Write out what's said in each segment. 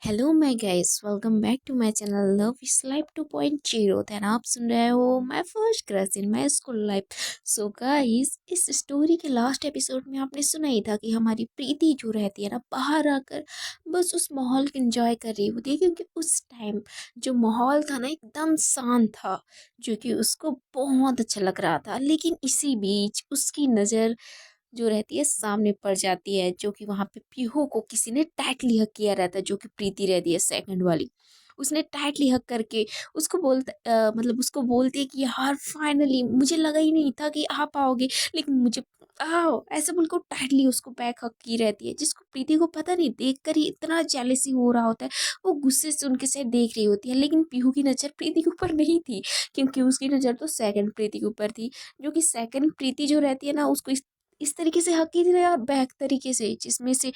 Hello my guys, welcome back to my channel love is life 2.0। Then आप सुन रहे हो my first crush in my school life. So guys, इस story के last episode में आपने सुना ही था कि हमारी प्रीति जो रहती है ना, बाहर आकर बस उस माहौल को एंजॉय कर रही होती है, क्योंकि उस टाइम जो माहौल था ना एकदम शांत था, जो कि उसको बहुत अच्छा लग रहा था। लेकिन इसी बीच उसकी नज़र जो रहती है सामने पड़ जाती है, जो कि वहां पे पीहू को किसी ने टाइटली हक किया रहता है, जो कि प्रीति रहती है सेकंड वाली। उसने टाइटली हक करके उसको मतलब उसको बोलती है कि यार फाइनली, मुझे लगा ही नहीं था कि आ पाओगे, लेकिन मुझे आओ, ऐसे बोलकर टाइटली उसको बैक हक की रहती है, जिसको प्रीति को पता नहीं, देख कर ही इतना जेलेसी हो रहा होता है। वो गुस्से से उनके साथ देख रही होती है, लेकिन पीहू की नज़र प्रीति के ऊपर नहीं थी, क्योंकि उसकी नज़र तो सेकंड प्रीति के ऊपर थी। जो कि सेकंड प्रीति जो रहती है ना, उसको इस तरीके से हक ही यार, बैक तरीके से, जिसमें से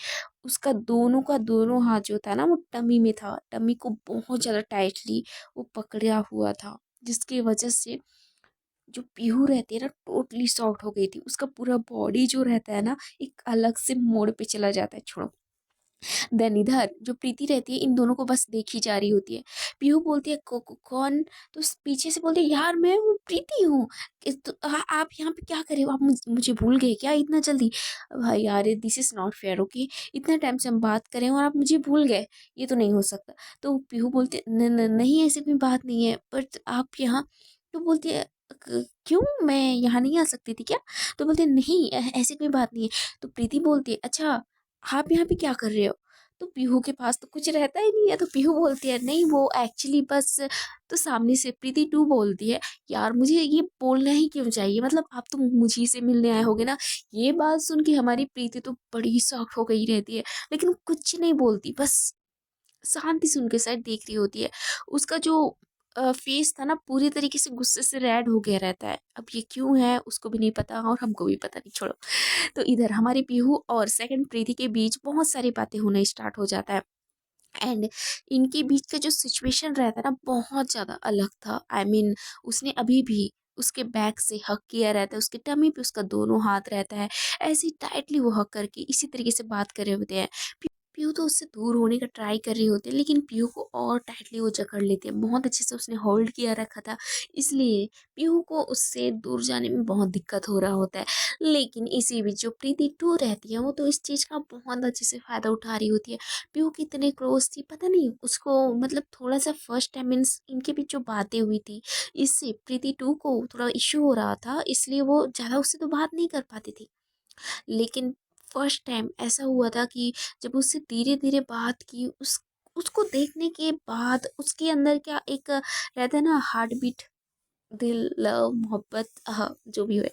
उसका दोनों का दोनों हाथ जो था ना, वो टमी में था। टमी को बहुत ज्यादा टाइटली वो पकड़ा हुआ था, जिसकी वजह से जो पीहू रहती है ना, टोटली शॉक्ड हो गई थी। उसका पूरा बॉडी जो रहता है ना, एक अलग से मोड़ पे चला जाता है। छोड़ो, देन इधर जो प्रीति रहती है, इन दोनों को बस देखी जा रही होती है। पीहू बोलती है कौन, तो पीछे से बोलती है यार मैं वो प्रीति हूँ। तो, आप यहाँ पे क्या कर रहे हो? आप मुझे भूल गए क्या इतना जल्दी? भाई यार, this is not fair. Okay, इतने टाइम से हम बात करें और आप मुझे भूल गए, ये तो नहीं हो सकता। तो पीहू बोलती है नहीं, ऐसी कोई बात नहीं है, बट आप यहाँ। तो बोलती है क्यों, मैं यहाँ नहीं आ सकती थी क्या?" तो बोलते हैं नहीं, ऐसी कोई बात नहीं है। तो प्रीति बोलती है अच्छा, आप यहाँ पे क्या कर रहे हो? तो पीहू के पास तो कुछ रहता ही नहीं है। तो पीहू बोलती है नहीं, वो एक्चुअली बस। तो सामने से प्रीति टू बोलती है यार, मुझे ये बोलना ही क्यों चाहिए, मतलब आप तो मुझी से मिलने आए होगे ना। ये बात सुन के हमारी प्रीति तो बड़ी शॉक हो गई रहती है, लेकिन कुछ नहीं बोलती, बस शांति से उनके साइड देख रही होती है। उसका जो फेस था ना, पूरी तरीके से गुस्से से रेड हो गया रहता है। अब ये क्यों है उसको भी नहीं पता, और हमको भी पता नहीं, छोड़ो। तो इधर हमारी पीहू और सेकंड प्रीति के बीच बहुत सारी बातें होना स्टार्ट हो जाता है। एंड इनके बीच का जो सिचुएशन रहता है ना, बहुत ज़्यादा अलग था। आई मीन, उसने अभी भी उसके बैक से हक किया रहता है, उसके टमी पे उसका दोनों हाथ रहता है। ऐसे टाइटली वो हक करके इसी तरीके से बात कर रहे होते हैं। पीहू तो उससे दूर होने का ट्राई कर रही होती है, लेकिन पीहू को और टाइटली वो जकड़ लेती है। बहुत अच्छे से उसने होल्ड किया रखा था, इसलिए पीहू को उससे दूर जाने में बहुत दिक्कत हो रहा होता है। लेकिन इसी बीच जो प्रीति टू रहती है, वो तो इस चीज़ का बहुत अच्छे से फ़ायदा उठा रही होती है। पीहू कितने क्लोज थी पता नहीं उसको, मतलब थोड़ा सा फर्स्ट टाइम मीन्स इनके बीच जो बातें हुई थी, इससे प्रीति टू को थोड़ा इश्यू हो रहा था, इसलिए वो ज़्यादा उससे तो बात नहीं कर पाती थी। लेकिन फर्स्ट टाइम ऐसा हुआ था कि जब उससे धीरे धीरे बात की, उसको देखने के बाद उसके अंदर क्या एक रहता है ना, हार्ट बीट, दिल, लव, मोहब्बत, जो भी हो,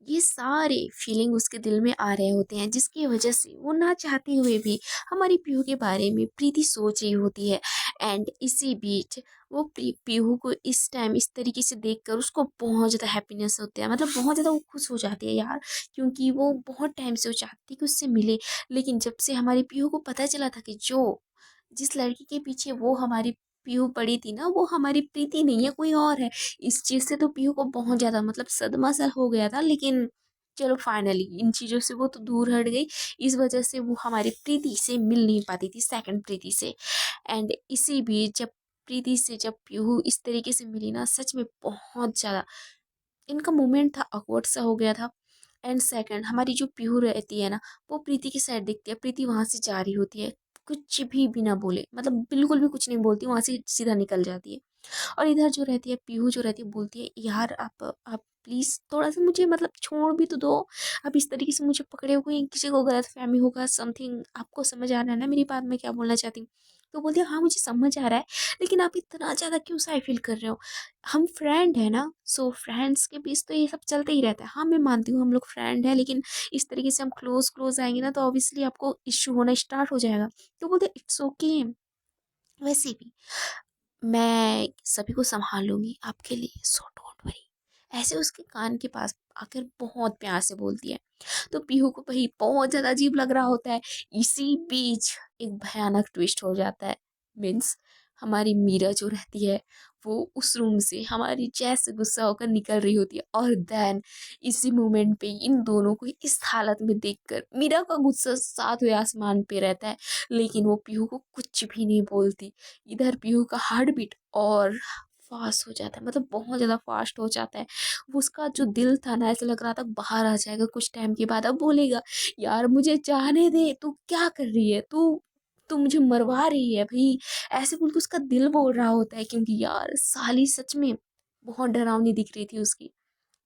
ये सारे फीलिंग उसके दिल में आ रहे होते हैं, जिसकी वजह से वो ना चाहते हुए भी हमारी पीहू के बारे में प्रीति सोच रही होती है। एंड इसी बीच वो पीहू को इस टाइम इस तरीके से देखकर उसको बहुत ज़्यादा हैप्पीनेस होता है, मतलब बहुत ज़्यादा वो खुश हो जाती है यार, क्योंकि वो बहुत टाइम से वो चाहती थी कि उससे मिले। लेकिन जब से हमारी पीहू को पता चला था कि जो जिस लड़की के पीछे वो हमारी पीहू पड़ी थी ना, वो हमारी प्रीति नहीं है, कोई और है। इस चीज़ से तो पीहू को बहुत ज़्यादा मतलब सदमा सा हो गया था, लेकिन चलो फाइनली इन चीज़ों से वो तो दूर हट गई। इस वजह से वो हमारी प्रीति से मिल नहीं पाती थी, सेकंड प्रीति से। एंड इसी बीच जब प्रीति से जब पीहू इस तरीके से मिली ना, सच में बहुत ज़्यादा इनका मोमेंट था, awkward सा हो गया था। एंड सेकंड, हमारी जो पीहू रहती है ना, वो प्रीति की साइड देखती है। प्रीति वहां से जा रही होती है, कुछ भी बिना बोले, मतलब बिल्कुल भी कुछ नहीं बोलती, वहां से सीधा निकल जाती है। और इधर जो रहती है पीहू, जो रहती है, बोलती है यार आप प्लीज थोड़ा सा मुझे मतलब छोड़ भी तो दो। आप इस तरीके से मुझे पकड़े हुए हैं, किसी को गलत फहमी होगा समथिंग। आपको समझ आ रहा है ना मेरी बात, मैं क्या बोलना चाहती हूँ? तो बोलती है हाँ मुझे समझ आ रहा है, लेकिन आप इतना ज़्यादा क्यों साई फील कर रहे हो? हम फ्रेंड है ना, सो फ्रेंड्स के बीच तो ये सब चलते ही रहता है। हाँ मैं मानती हूँ हम लोग फ्रेंड है, लेकिन इस तरीके से हम क्लोज क्लोज आएंगे ना, तो ऑब्वियसली आपको इश्यू होना स्टार्ट हो जाएगा। तो बोलते इट्स ओके, वैसे भी मैं सभी को संभाल लूंगी आपके लिए, सो डोंट वरी। ऐसे उसके कान के पास आकर बहुत प्यार से बोलती है। तो पीहू को भाई बहुत ज्यादा अजीब लग रहा होता है। इसी बीच एक भयानक ट्विस्ट हो जाता है। मीन्स हमारी मीरा जो रहती है वो उस रूम से हमारी जैसे गुस्सा होकर निकल रही होती है, और देन इसी मोमेंट पे इन दोनों को इस हालत में देखकर मीरा का गुस्सा सातवें आसमान पे रहता है, लेकिन वो पीहू को कुछ भी नहीं बोलती। इधर पीहू का हार्ट बीट और फास्ट हो जाता है, मतलब बहुत ज़्यादा फास्ट हो जाता है। वो उसका जो दिल था ना, ऐसा लग रहा था बाहर आ जाएगा कुछ टाइम के बाद। अब बोलेगा यार मुझे जाने दे, तू क्या कर रही है, तू मुझे मरवा रही है भाई, ऐसे बोल के उसका दिल बोल रहा होता है। क्योंकि यार साली सच में बहुत डरावनी दिख रही थी उसकी,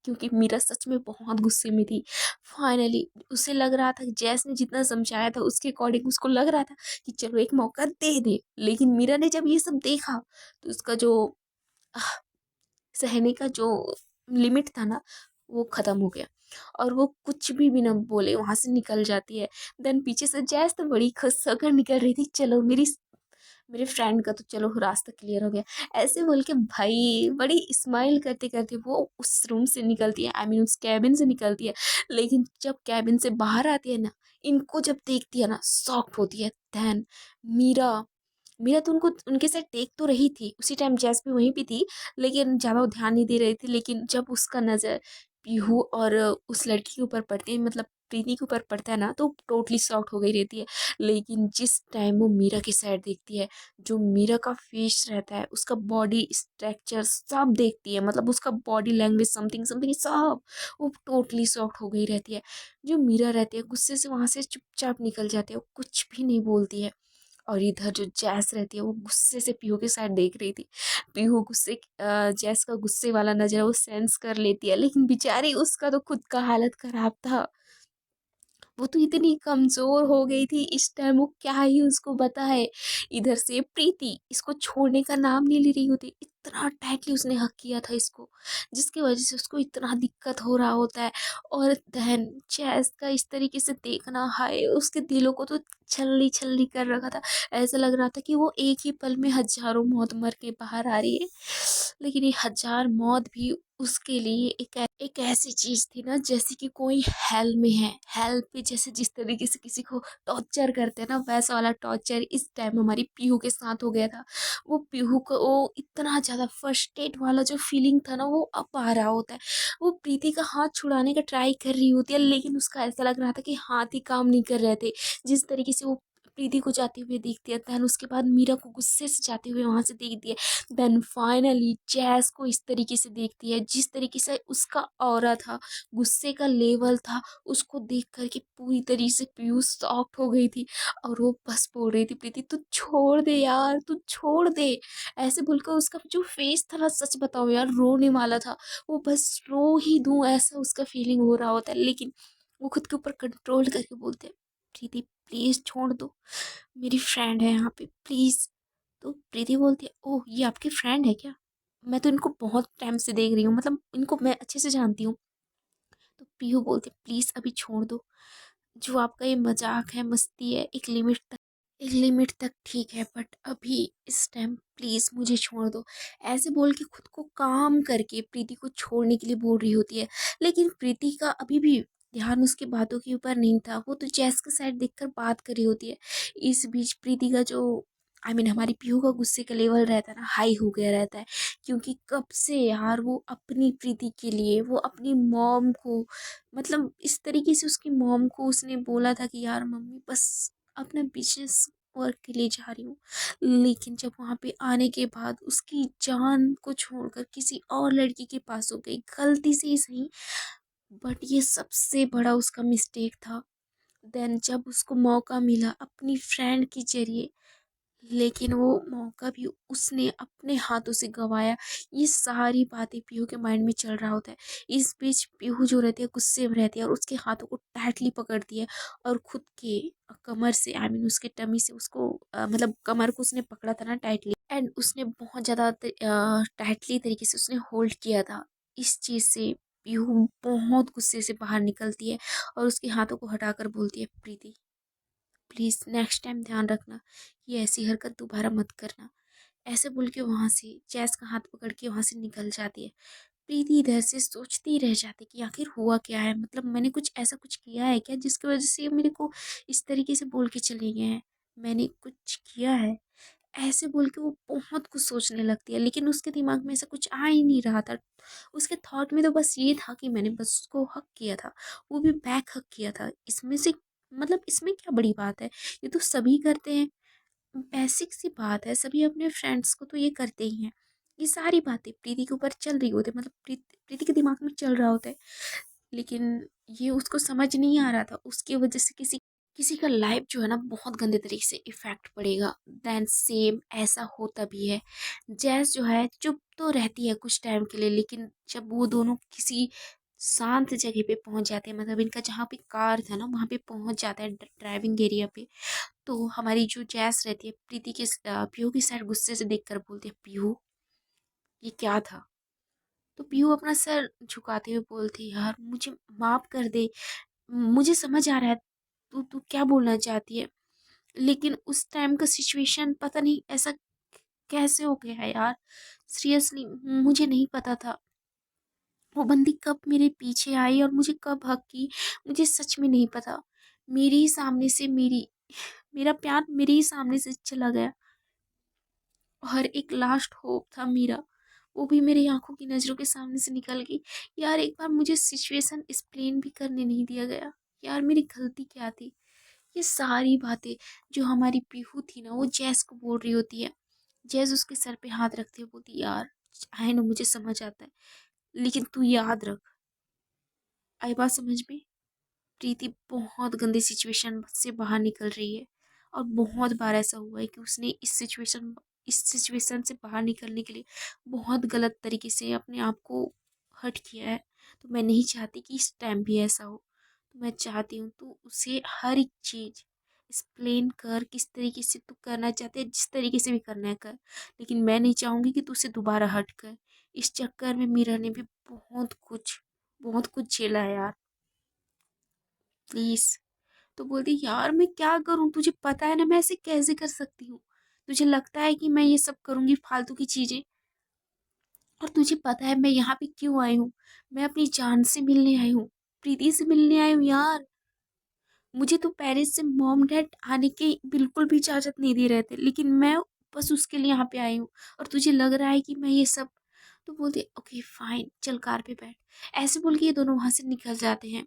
क्योंकि मीरा सच में बहुत गुस्से में थी। फाइनली उसे लग रहा था कि जैस ने जितना समझाया था उसके अकॉर्डिंग उसको लग रहा था कि चलो एक मौका दे दे, लेकिन मीरा ने जब ये सब देखा तो उसका जो आह, सहने का जो लिमिट था ना वो खत्म हो गया, और वो कुछ भी बिना बोले वहां से निकल जाती है। देन पीछे से जैस तो बड़ी खुश होकर निकल रही थी, चलो मेरे फ्रेंड का तो चलो रास्ता क्लियर हो गया, ऐसे बोल के भाई बड़ी स्माइल करते करते वो उस रूम से निकलती है, आई मीन उस कैबिन से निकलती है। लेकिन जब कैबिन से बाहर आती है ना, इनको जब देखती है ना शॉक्ड होती है। देन मीरा मीरा तो उनको उनके साथ देख तो रही थी, उसी टाइम जैस भी वहीं पे थी, लेकिन ज़्यादा वो ध्यान नहीं दे रही थी। लेकिन जब उसका नज़र पीहू और उस लड़की के ऊपर पड़ती है, मतलब प्रीति के ऊपर पड़ता है ना, तो टोटली शॉक्ड हो गई रहती है। लेकिन जिस टाइम वो मीरा की साइड देखती है, जो मीरा का फेस रहता है, उसका बॉडी स्ट्रक्चर सब देखती है, मतलब उसका बॉडी लैंग्वेज समथिंग समथिंग सब, वो टोटली शॉक्ड हो गई रहती है। जो मीरा रहती है गुस्से से वहाँ से चुपचाप निकल जाती है, वो कुछ भी नहीं बोलती है। और इधर जो जैस रहती है वो गुस्से से पीहू की साइड देख रही थी। पीहू जैस का गुस्से वाला नजर वो सेंस कर लेती है, लेकिन बेचारी उसका तो खुद का हालत खराब था। वो तो इतनी कमजोर हो गई थी इस टाइम, वो क्या ही उसको बताए। इधर से प्रीति इसको छोड़ने का नाम नहीं ले रही होती, इतना टाइटली उसने हक किया था इसको, जिसकी वजह से उसको इतना दिक्कत हो रहा होता है। और देन चैस का इस तरीके से देखना, हाय उसके दिलों को तो छल्ली छल्ली कर रखा था। ऐसा लग रहा था कि वो एक ही पल में हजारों मौत मर के बाहर आ रही है। लेकिन ये हजार मौत भी उसके लिए एक ऐसी चीज थी ना, जैसे कि कोई हेल में है। हेल पे जैसे जिस तरीके से किसी को टॉर्चर करते हैं ना, वैसा वाला टॉर्चर इस टाइम हमारी पीहू के साथ हो गया था। वो पीहू को वो इतना ज्यादा फर्स्टेड वाला जो फीलिंग था ना वो अब आ रहा होता है। वो प्रीति का हाथ छुड़ाने का ट्राई कर रही होती है, लेकिन उसका ऐसा लग रहा था कि हाथ ही काम नहीं कर रहे थे। जिस तरीके से वो प्रीति को जाते हुए देखती है, देन उसके बाद मीरा को गुस्से से जाते हुए वहां से देखती है। देन फाइनली जैस को इस तरीके से देखती है, जिस तरीके से उसका ऑरा था, गुस्से का लेवल था, उसको देख करके पूरी तरीके से पीयूष शॉक्ड हो गई थी। और वो बस बोल रही थी प्रीति तू छोड़ दे यार, तू छोड़ दे, ऐसे बोलकर उसका जो फेस था ना, सच बताओ यार रोने वाला था। वो बस रो ही दूं ऐसा उसका फीलिंग हो रहा होता है, लेकिन वो खुद के ऊपर कंट्रोल करके बोलते हैं प्रीति प्लीज छोड़ दो, मेरी फ्रेंड है यहाँ पे प्लीज। तो प्रीति बोलती है ओह ये आपकी फ्रेंड है क्या, मैं तो इनको बहुत टाइम से देख रही हूँ, मतलब इनको मैं अच्छे से जानती हूँ। तो पीहू बोलती है प्लीज अभी छोड़ दो, जो आपका ये मजाक है मस्ती है एक लिमिट तक ठीक है, बट अभी इस टाइम प्लीज मुझे छोड़ दो। ऐसे बोल के खुद को काम करके प्रीति को छोड़ने के लिए बोल रही होती है। लेकिन प्रीति का अभी भी ध्यान उसकी बातों के ऊपर नहीं था, वो तो जैस का साइड देखकर बात कर रही होती है। इस बीच प्रीति का जो हमारी पीहू का गुस्से का लेवल रहता है ना, हाई हो गया रहता है। क्योंकि कब से यार वो अपनी प्रीति के लिए, वो अपनी मॉम को, मतलब इस तरीके से उसकी मॉम को उसने बोला था कि यार मम्मी बस अपना बिजनेस वर्क के लिए जा रही हूँ। लेकिन जब वहाँ पे आने के बाद उसकी जान को छोड़कर किसी और लड़की के पास हो गई, गलती से ही सही, बट ये सबसे बड़ा उसका मिस्टेक था। देन जब उसको मौका मिला अपनी फ्रेंड के जरिए, लेकिन वो मौका भी उसने अपने हाथों से गंवाया। ये सारी बातें पीहू के माइंड में चल रहा होता है। इस बीच पीहू जो रहती है गुस्से में रहती है, और उसके हाथों को टाइटली पकड़ती है, और खुद के कमर से, उसके टमी से उसको मतलब कमर को उसने पकड़ा था ना टाइटली, एंड उसने बहुत ज़्यादा टाइटली तरीके से उसने होल्ड किया था। इस चीज़ से पीहू बहुत गुस्से से बाहर निकलती है, और उसके हाथों को हटाकर बोलती है प्रीति प्लीज़ नेक्स्ट टाइम ध्यान रखना, ये ऐसी हरकत दोबारा मत करना। ऐसे बोल के वहाँ से जैस का हाथ पकड़ के वहाँ से निकल जाती है। प्रीति इधर से सोचती रह जाती कि आखिर हुआ क्या है, मतलब मैंने कुछ ऐसा कुछ किया है क्या जिसकी वजह से ये मेरे को इस तरीके से बोल के चले गए हैं, मैंने कुछ किया है। ऐसे बोल के वो बहुत कुछ सोचने लगती है, लेकिन उसके दिमाग में ऐसा कुछ आ ही नहीं रहा था। उसके थॉट में तो बस ये था कि मैंने बस उसको हक किया था, वो भी बैक हक किया था। इसमें से मतलब इसमें क्या बड़ी बात है, ये तो सभी करते हैं, बेसिक सी बात है, सभी अपने फ्रेंड्स को तो ये करते ही हैं। ये सारी बातें प्रीति के ऊपर चल रही होती है, मतलब प्रीति के दिमाग में चल रहा होता है, लेकिन ये उसको समझ नहीं आ रहा था। उसकी वजह से किसी किसी का लाइफ जो है ना बहुत गंदे तरीके से इफेक्ट पड़ेगा। देन सेम ऐसा होता भी है। जैस जो है चुप तो रहती है कुछ टाइम के लिए, लेकिन जब वो दोनों किसी शांत जगह पे पहुंच जाते हैं, मतलब इनका जहाँ पे कार था ना वहाँ पे पहुंच जाता है ड्राइविंग एरिया पे, तो हमारी जो जैस रहती है प्रीति के पीहू की साइड गुस्से से देखकर बोलती है, पीहू ये क्या था। तो पीहू अपना सर झुकाते हुए बोलती है, यार मुझे माफ कर दे, मुझे समझ आ रहा है तू तू क्या बोलना चाहती है, लेकिन उस टाइम का सिचुएशन पता नहीं ऐसा कैसे हो गया है यार। सीरियसली मुझे नहीं पता था वो बंदी कब मेरे पीछे आई और मुझे कब हक की, मुझे सच में नहीं पता। मेरे ही सामने से मेरा प्यार मेरे ही सामने से चला गया, और एक लास्ट होप था मेरा, वो भी मेरी आंखों की नज़रों के सामने से निकल गई। यार एक बार मुझे सिचुएशन एक्सप्लेन भी करने नहीं दिया गया। यार मेरी गलती क्या थी। ये सारी बातें जो हमारी पीहू थी ना वो जैस को बोल रही होती है। जैस उसके सर पे हाथ रखती है, बोलती यार आई नो मुझे समझ आता है, लेकिन तू याद रख। आई बात समझ में। प्रीति बहुत गंदी सिचुएशन से बाहर निकल रही है, और बहुत बार ऐसा हुआ है कि उसने इस सिचुएशन से बाहर निकलने के लिए बहुत गलत तरीके से अपने आप को हर्ट किया है। तो मैं नहीं चाहती कि इस टाइम भी ऐसा हो। तो मैं चाहती हूँ तू उसे हर एक चीज़ एक्सप्लेन कर, किस तरीके से तू करना चाहते है, जिस तरीके से भी करना है कर, लेकिन मैं नहीं चाहूँगी कि तू उसे दोबारा हर्ट कर। इस चक्कर में मीरा ने भी बहुत कुछ झेला है यार, प्लीज़। तो बोलती यार मैं क्या करूं, तुझे पता है ना मैं ऐसे कैसे कर सकती हूँ। तुझे लगता है कि मैं ये सब करूंगी फालतू की चीजें, और तुझे पता है मैं यहाँ पे क्यों आई हूँ। मैं अपनी जान से मिलने आई हूँ, प्रीति से मिलने आई हूँ यार। मुझे तो पेरिस से मॉम डैड आने की बिल्कुल भी इजाजत नहीं दे रहे थे, लेकिन मैं बस उसके लिए यहाँ पे आई हूँ, और तुझे लग रहा है कि मैं ये सब। तो बोलते ओके फाइन चल कार पे बैठ। ऐसे बोल के ये दोनों वहां से निकल जाते हैं।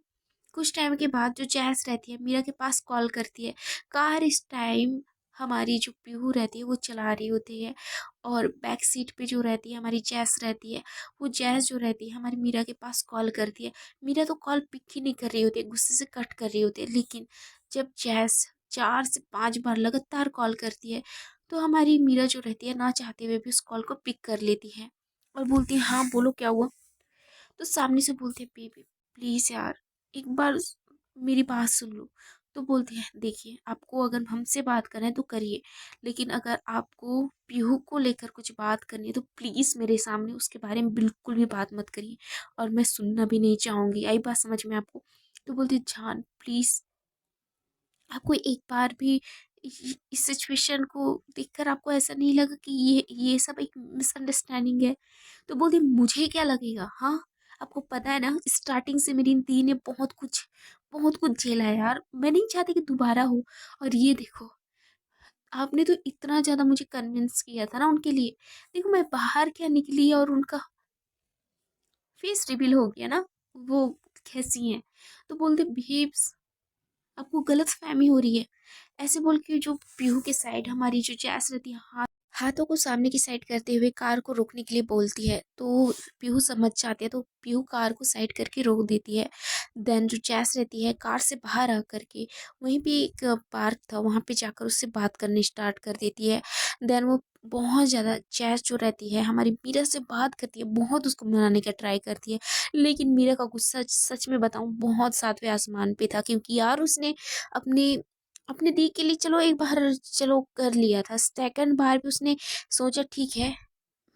कुछ टाइम के बाद जो जैस रहती है मीरा के पास कॉल करती है। कार इस टाइम हमारी जो पीहू रहती है वो चला रही होती है, और बैक सीट पे जो रहती है हमारी जैस रहती है। वो जैस जो रहती है हमारी मीरा के पास कॉल करती है। मीरा तो कॉल पिक ही नहीं कर रही होती है, गुस्से से कट कर रही होती है, लेकिन जब जैस 4 से 5 बार लगातार कॉल करती है, तो हमारी मीरा जो रहती है ना चाहते हुए भी उस कॉल को पिक कर लेती है, और बोलती है हाँ बोलो क्या हुआ। तो सामने से बोलते हैं बेबी प्लीज़ यार एक बार मेरी बात सुन लो। तो बोलती है देखिए आपको अगर हमसे बात करना है तो करिए, लेकिन अगर आपको पीहू को लेकर कुछ बात करनी है तो प्लीज़ मेरे सामने उसके बारे में बिल्कुल भी बात मत करिए, और मैं सुनना भी नहीं चाहूँगी। आई बात समझ में आपको। तो बोलती है जान प्लीज़, आपको एक बार भी इस सिचुएशन को देखकर आपको ऐसा नहीं लगा कि ये सब एक मिसअंडरस्टैंडिंग है। तो बोलती मुझे क्या लगेगा, हाँ आपको पता है ना स्टार्टिंग से मेरी दी ने बहुत कुछ झेला है यार, मैं नहीं चाहती कि दोबारा हो। और ये देखो आपने तो इतना ज़्यादा मुझे कन्विंस किया था ना उनके लिए, देखो मैं बाहर क्या निकली और उनका फेस रिवील हो गया ना, वो कैसी हैं। तो बोलते बेब्स आपको गलत फहमी हो रही है। ऐसे बोल के जो पीहू के साइड हमारी जो जैस रहती है हाथों को सामने की साइड करते हुए कार को रोकने के लिए बोलती है, तो पीहू समझ जाती है, तो पीहू कार को साइड करके रोक देती है। देन जो जैस रहती है कार से बाहर आ करके वहीं पे एक पार्क था वहाँ पे जाकर उससे बात करनी स्टार्ट कर देती है। देन वो बहुत ज़्यादा जैस जो रहती है हमारी मीरा से बात करती है, बहुत उसको मनाने का ट्राई करती है, लेकिन मीरा का गुस्सा सच में बताऊँ बहुत सातवें आसमान पे था, क्योंकि यार उसने अपने अपने दी के लिए चलो एक बार चलो कर लिया था, सेकंड बार भी उसने सोचा ठीक है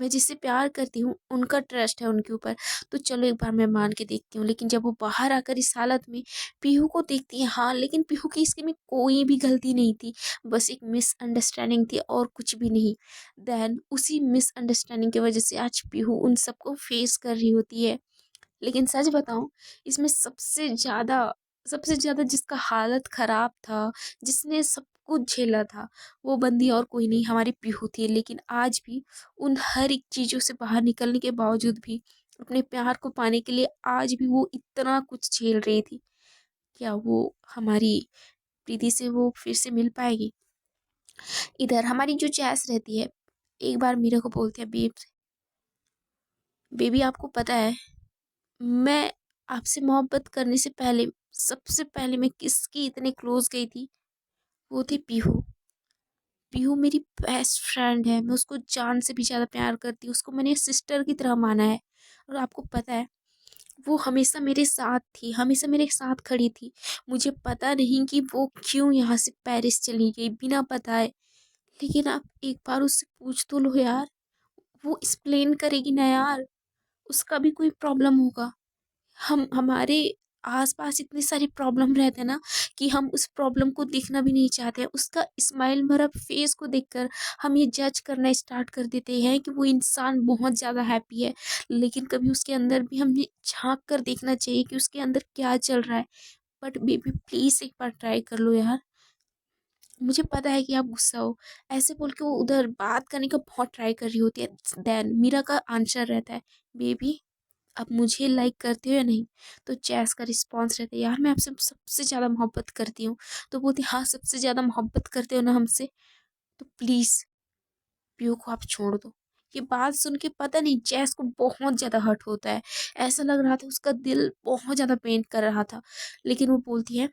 मैं जिससे प्यार करती हूँ उनका ट्रस्ट है उनके ऊपर, तो चलो एक बार मैं मान के देखती हूँ। लेकिन जब वो बाहर आकर इस हालत में पीहू को देखती है, हाँ लेकिन पीहू की इसके में कोई भी गलती नहीं थी, बस एक मिसअंडरस्टैंडिंग थी और कुछ भी नहीं। देन उसी मिसअंडरस्टैंडिंग की वजह से आज पीहू उन सबको फेस कर रही होती है। लेकिन सच बताऊं इसमें सबसे ज़्यादा जिसका हालत ख़राब था, जिसने सब कुछ झेला था, वो बंदी और कोई नहीं हमारी पीहू थी। लेकिन आज भी उन हर एक चीज़ों से बाहर निकलने के बावजूद भी अपने प्यार को पाने के लिए आज भी वो इतना कुछ झेल रही थी। क्या वो हमारी प्रीति से वो फिर से मिल पाएगी? इधर हमारी जो जैस रहती है, एक बार मीरा को बोलती है, बेबी आपको पता है मैं आपसे मोहब्बत करने से पहले सबसे पहले मैं किसकी इतने क्लोज गई थी? वो थी पीहू। पीहू मेरी बेस्ट फ्रेंड है, मैं उसको जान से भी ज़्यादा प्यार करती हूँ, उसको मैंने सिस्टर की तरह माना है। और आपको पता है वो हमेशा मेरे साथ थी, हमेशा मेरे साथ खड़ी थी। मुझे पता नहीं कि वो क्यों यहाँ से पेरिस चली गई बिना बताए, लेकिन आप एक बार उससे पूछ तो लो यार, वो एक्सप्लेन करेगी ना यार, उसका भी कोई प्रॉब्लम होगा। हम हमारे आसपास इतने सारे प्रॉब्लम रहते हैं ना कि हम उस प्रॉब्लम को देखना भी नहीं चाहते हैं। उसका स्माइल भरा फेस को देखकर हम ये जज करना स्टार्ट कर देते हैं कि वो इंसान बहुत ज़्यादा हैप्पी है। लेकिन कभी उसके अंदर भी हमें झांक कर देखना चाहिए कि उसके अंदर क्या चल रहा है। बट बेबी प्लीज़ एक बार ट्राई कर लो यार। मुझे पता है कि आप गुस्सा हो, ऐसे बोल के वो उधर बात करने का बहुत ट्राई कर रही होती है। देन मीरा का आंसर रहता है, बेबी आप मुझे लाइक करते हो या नहीं? तो जैस का रिस्पॉन्स रहता है, यार मैं आपसे सबसे ज़्यादा मोहब्बत करती हूँ। तो बोलती, हाँ सबसे ज़्यादा मोहब्बत करते हो ना हमसे, तो प्लीज़ पीयू को आप छोड़ दो। ये बात सुन के पता नहीं जैस को बहुत ज़्यादा हर्ट होता है। ऐसा लग रहा था उसका दिल बहुत ज़्यादा पेन कर रहा था। लेकिन वो बोलती है,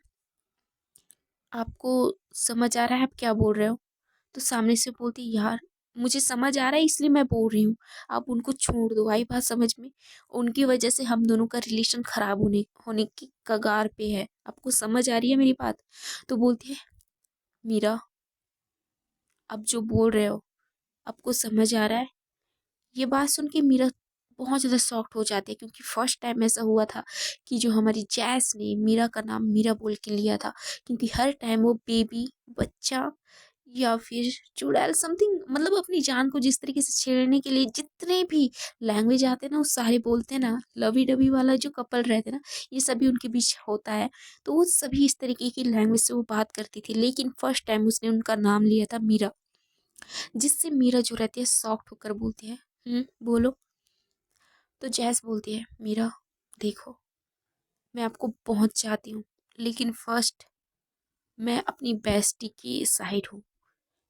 आपको समझ आ रहा है आप क्या बोल रहे हो? तो सामने से बोलती, यार मुझे समझ आ रहा है इसलिए मैं बोल रही हूँ, आप उनको छोड़ दो। आई बात समझ में? उनकी वजह से हम दोनों का रिलेशन खराब होने होने की कगार पे है। आपको समझ आ रही है मेरी बात? तो बोलती है, मीरा आप जो बोल रहे हो आपको समझ आ रहा है? ये बात सुन के मीरा बहुत ज़्यादा शॉक्ड हो जाती है, क्योंकि फर्स्ट टाइम ऐसा हुआ था कि जो हमारी जैस ने मीरा का नाम मीरा बोल के लिया था। क्योंकि हर टाइम वो बेबी, बच्चा या फिर चुड़ैल समथिंग, मतलब अपनी जान को जिस तरीके से छेड़ने के लिए जितने भी लैंग्वेज आते हैं ना वो सारे बोलते हैं ना। लवी डबी वाला जो कपल रहते हैं ना, ये सभी उनके बीच होता है। तो वो सभी इस तरीके की लैंग्वेज से वो बात करती थी, लेकिन फर्स्ट टाइम उसने उनका नाम लिया था मीरा, जिससे मीरा जो रहती है सॉफ्ट होकर बोलती है, बोलो। तो जैस बोलती है, मीरा देखो मैं आपको बहुत चाहती हूँ, लेकिन फर्स्ट मैं अपनी बेस्टी की साइड हूँ,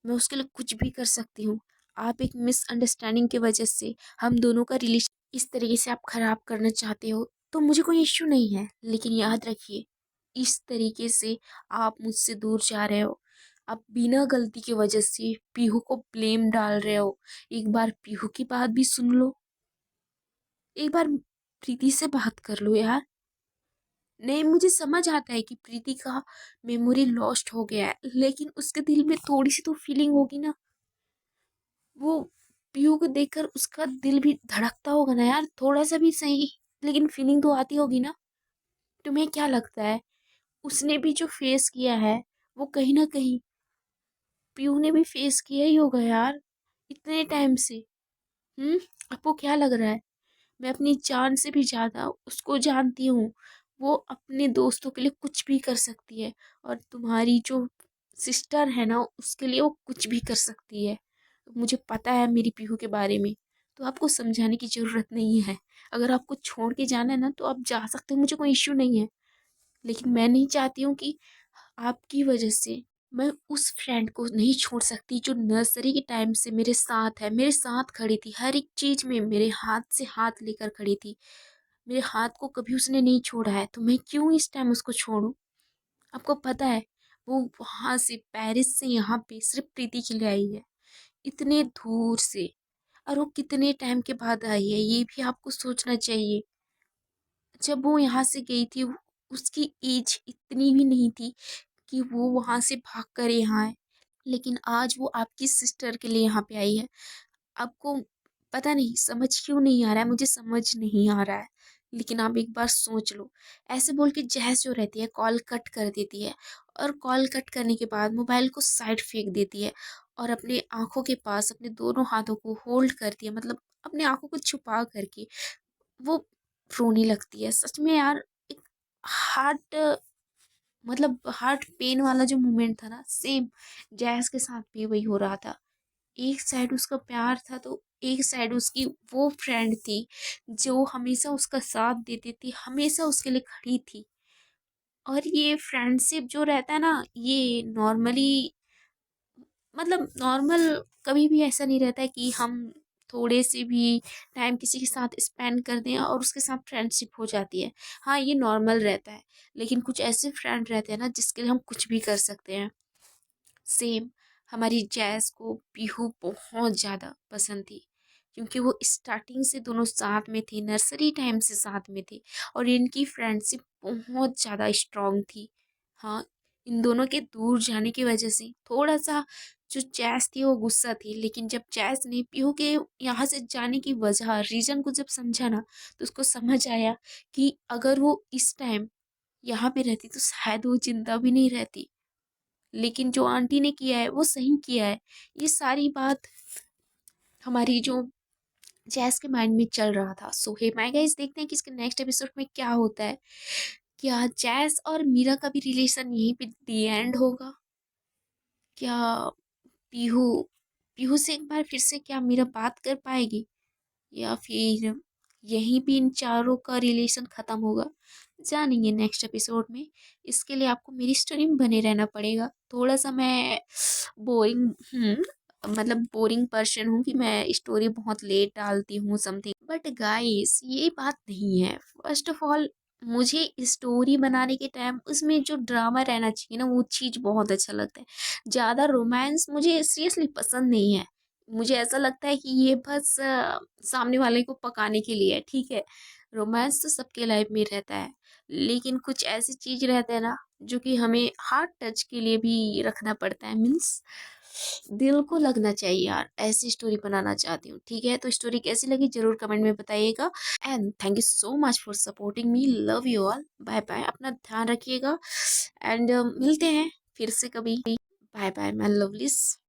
मैं उसके लिए कुछ भी कर सकती हूँ। आप एक मिसअंडरस्टैंडिंग की वजह से हम दोनों का रिलेशन इस तरीके से आप खराब करना चाहते हो तो मुझे कोई इश्यू नहीं है, लेकिन याद रखिए इस तरीके से आप मुझसे दूर जा रहे हो। आप बिना गलती की वजह से पीहू को ब्लेम डाल रहे हो। एक बार पीहू की बात भी सुन लो, एक बार प्रीति से बात कर लो यार। नहीं, मुझे समझ आता है कि प्रीति का मेमोरी लॉस्ट हो गया है, लेकिन उसके दिल में थोड़ी सी तो फीलिंग होगी ना। वो पीयू को देखकर उसका दिल भी धड़कता होगा ना यार, थोड़ा सा भी सही, लेकिन फीलिंग तो आती होगी ना। तुम्हें क्या लगता है उसने भी जो फेस किया है वो कहीं ना कहीं पीयू ने भी फेस किया ही होगा यार, इतने टाइम से। हम्म आपको क्या लग रहा है? मैं अपनी जान से भी ज़्यादा उसको जानती हूँ। वो अपने दोस्तों के लिए कुछ भी कर सकती है, और तुम्हारी जो सिस्टर है ना उसके लिए वो कुछ भी कर सकती है। मुझे पता है मेरी पीहू के बारे में, तो आपको समझाने की ज़रूरत नहीं है। अगर आपको छोड़ के जाना है ना तो आप जा सकते हो, मुझे कोई इश्यू नहीं है। लेकिन मैं नहीं चाहती हूँ कि आपकी वजह से मैं उस फ्रेंड को नहीं छोड़ सकती जो नर्सरी के टाइम से मेरे साथ है, मेरे साथ खड़ी थी, हर एक चीज़ में मेरे हाथ से हाथ लेकर खड़ी थी। मेरे हाथ को कभी उसने नहीं छोड़ा है, तो मैं क्यों इस टाइम उसको छोड़ूं? आपको पता है वो वहां से पेरिस से यहाँ पे सिर्फ प्रीति के लिए आई है, इतने दूर से। और वो कितने टाइम के बाद आई है ये भी आपको सोचना चाहिए। जब वो यहाँ से गई थी उसकी एज इतनी भी नहीं थी कि वो वहाँ से भाग कर यहाँ आए, लेकिन आज वो आपकी सिस्टर के लिए यहाँ पे आई है। आपको पता नहीं समझ क्यों नहीं आ रहा है, मुझे समझ नहीं आ रहा है। लेकिन आप एक बार सोच लो। ऐसे बोल के जहस जो रहती है कॉल कट कर देती है, और कॉल कट करने के बाद मोबाइल को साइड फेंक देती है, और अपने आंखों के पास अपने दोनों हाथों को होल्ड करती है, मतलब अपने आंखों को छुपा करके वो रोने लगती है। सच में यार, एक हार्ट मतलब हार्ट पेन वाला जो मोमेंट था ना, सेम जैस के साथ भी वही हो रहा था। एक साइड उसका प्यार था तो एक साइड उसकी वो फ्रेंड थी जो हमेशा उसका साथ देती थी, हमेशा उसके लिए खड़ी थी। और ये फ्रेंडशिप जो रहता है ना, ये नॉर्मली मतलब नॉर्मल कभी भी ऐसा नहीं रहता है कि हम थोड़े से भी टाइम किसी के साथ स्पेंड कर दें और उसके साथ फ्रेंडशिप हो जाती है। हाँ, ये नॉर्मल रहता है। लेकिन कुछ ऐसे फ्रेंड रहते हैं ना जिसके लिए हम कुछ भी कर सकते हैं। सेम हमारी जैज़ को पीहू बहुत ज़्यादा पसंद थी, क्योंकि वो स्टार्टिंग से दोनों साथ में थी, नर्सरी टाइम से साथ में थी और इनकी फ्रेंडशिप बहुत ज़्यादा स्ट्रांग थी। हाँ, इन दोनों के दूर जाने की वजह से थोड़ा सा जो जैज़ थी वो गुस्सा थी, लेकिन जब जैज़ ने पीहू के यहाँ से जाने की वजह रीज़न को जब समझा ना, तो उसको समझ आया कि अगर वो इस टाइम यहाँ पे रहती तो शायद वो जिंदा भी नहीं रहती। लेकिन जो आंटी ने किया है वो सही किया है। ये सारी बात हमारी जो जैस के माइंड में चल रहा था। सो हे माय गाइस, देखते हैं कि इसके नेक्स्ट एपिसोड में क्या होता है। क्या जैस और मीरा का भी रिलेशन यहीं पे दी एंड होगा? क्या पीहू पीहू से एक बार फिर से क्या मीरा बात कर पाएगी, या फिर यहीं भी इन चारों का रिलेशन खत्म होगा? जानेंगे नेक्स्ट एपिसोड में। इसके लिए आपको मेरी स्टोरी में बने रहना पड़ेगा। थोड़ा सा मैं बोरिंग हूँ, मतलब बोरिंग पर्सन हूँ कि मैं स्टोरी बहुत लेट डालती हूँ समथिंग, बट गाइस ये बात नहीं है। फर्स्ट ऑफ ऑल, मुझे स्टोरी बनाने के टाइम उसमें जो ड्रामा रहना चाहिए ना, वो चीज़ बहुत अच्छा लगता है। ज़्यादा रोमांस मुझे सीरियसली पसंद नहीं है। मुझे ऐसा लगता है कि ये बस सामने वाले को पकाने के लिए है। ठीक है, रोमांस तो सबके लाइफ में रहता है, लेकिन कुछ ऐसी चीज रहते हैं ना जो कि हमें हार्ट टच के लिए भी रखना पड़ता है। मीन्स दिल को लगना चाहिए यार, ऐसी स्टोरी बनाना चाहती हूँ। ठीक है, तो स्टोरी कैसी लगी जरूर कमेंट में बताइएगा। And thank you so much for supporting me. Love you all. Bye bye, अपना ध्यान रखिएगा एंड मिलते हैं फिर से कभी। Bye bye my lovelies.